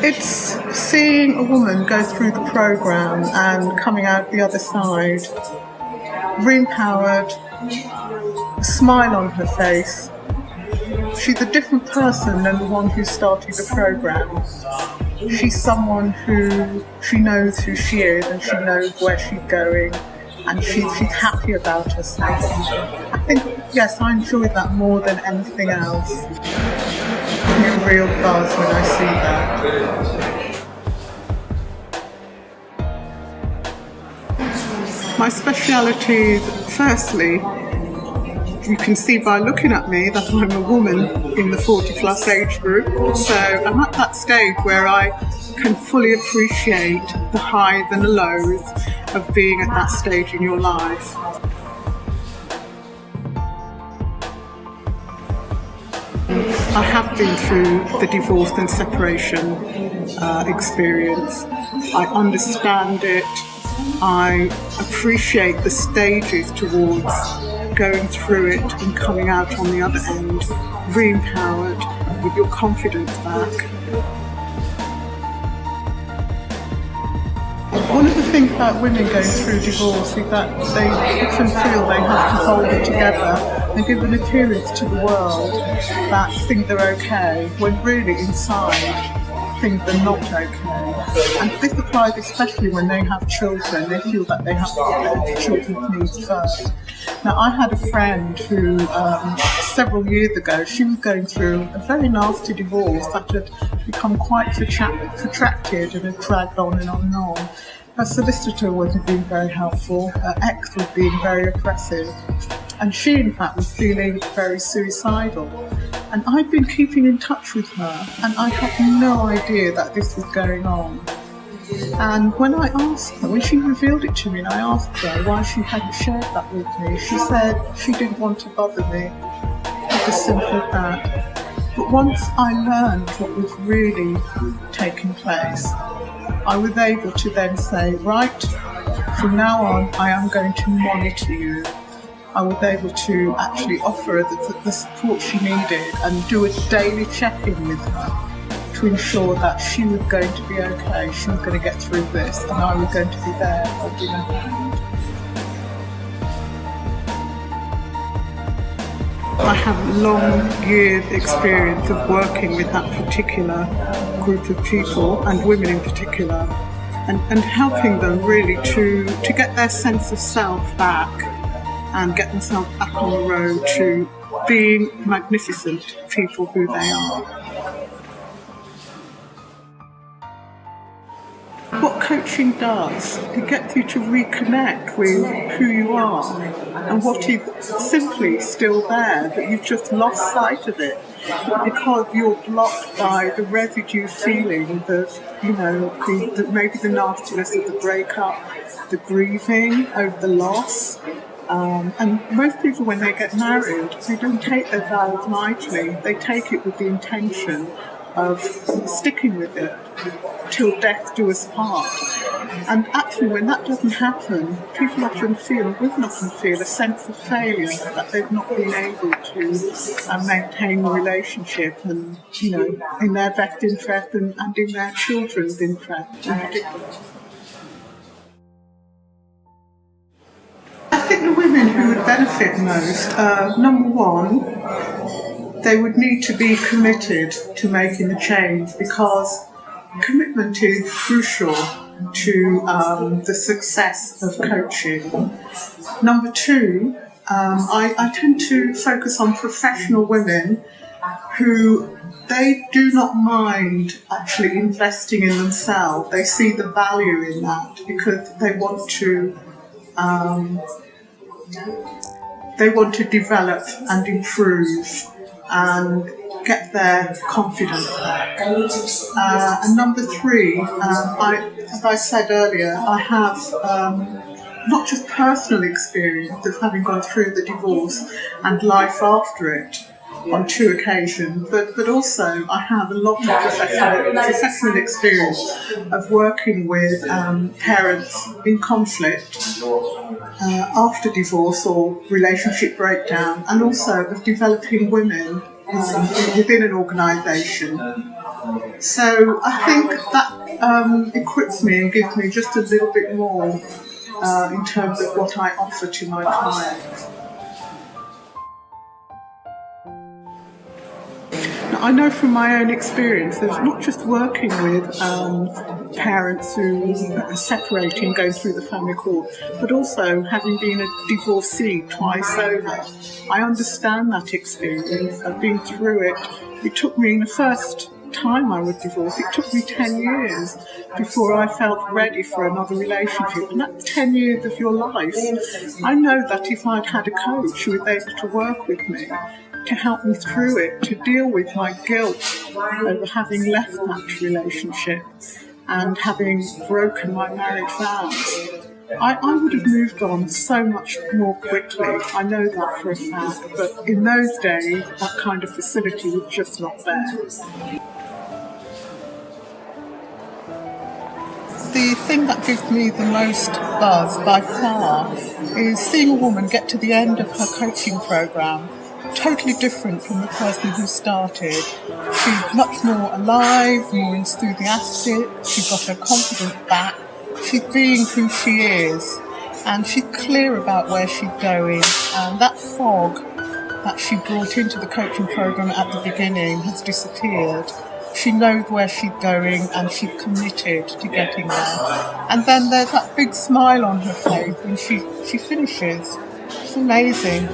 It's seeing a woman go through the program and coming out the other side, re-empowered, a smile on her face. She's a different person than the one who started the program. She's someone who she knows who she is and she knows where she's going, and she's happy about herself. I think, yes, I enjoy that more than anything else. I'm a real buzz when I see that. My speciality is, firstly, you can see by looking at me that I'm a woman in the 40 plus age group. So I'm at that stage where I can fully appreciate the highs and the lows of being at that stage in your life. I have been through the divorce and separation experience. I understand it. I appreciate the stages towards going through it and coming out on the other end, re-empowered, with your confidence back. One of the things about women going through divorce is that they often feel they have to hold it together and give an appearance to the world that things are okay, when really inside things are not okay. And this applies especially when they have children. They feel that they have to put their children's needs first. Now, I had a friend who, several years ago, she was going through a very nasty divorce that had become quite protracted and had dragged on and on and on. Her solicitor wasn't being very helpful, her ex was being very oppressive, and she, in fact, was feeling very suicidal. And I'd been keeping in touch with her, and I had no idea that this was going on. And when I asked her, when she revealed it to me, and I asked her why she hadn't shared that with me, she said she didn't want to bother me. It's as simple as that. But once I learned what was really taking place, I was able to then say, right, from now on, I am going to monitor you. I was able to actually offer her the support she needed and do a daily check-in with her to ensure that she was going to be okay, she was going to get through this, and I was going to be there holding her hand. I have long years experience of working with that particular group of people, and women in particular, and helping them really to get their sense of self back and get themselves back on the road to being magnificent people who they are. What coaching does, it gets you to reconnect with who you are and what is simply still there, but you've just lost sight of it because you're blocked by the residue feelings of, maybe the nastiness of the breakup, the grieving over the loss. And most people, when they get married, they don't take their vows lightly. They take it with the intention of sticking with it till death do us part. And actually, when that doesn't happen, people often feel, women often feel, a sense of failure, that they've not been able to maintain the relationship and, in their best interest and in their children's interest in particular. I think the women who would benefit most, number one, they would need to be committed to making a change, because commitment is crucial to the success of coaching. Number two, I tend to focus on professional women who they do not mind actually investing in themselves. They see the value in that because they want to develop and improve and get their confidence back. And number three, as I said earlier, I have not just personal experience of having gone through the divorce and life after it on 2 occasions, but also I have a lot of professional experience of working with parents in conflict after divorce or relationship breakdown, and also of developing women within an organisation. So I think that equips me and gives me just a little bit more in terms of what I offer to my clients. I know from my own experience, there's not just working with parents who are separating, going through the family court, but also having been a divorcee twice over. I understand that experience. I've been through it. It took me, the first time I was divorced, it took me 10 years before I felt ready for another relationship. And that's 10 years of your life. I know that if I'd had a coach who was able to work with me, to help me through it, to deal with my guilt over having left that relationship and having broken my marriage vows, I would have moved on so much more quickly. I know that for a fact, but in those days, that kind of facility was just not there. The thing that gives me the most buzz by far is seeing a woman get to the end of her coaching programme totally different from the person who started. She's much more alive, more enthusiastic, she's got her confidence back, she's being who she is, and she's clear about where she's going, and that fog that she brought into the coaching programme at the beginning has disappeared. She knows where she's going and she's committed to getting there. And then there's that big smile on her face when she finishes. It's amazing.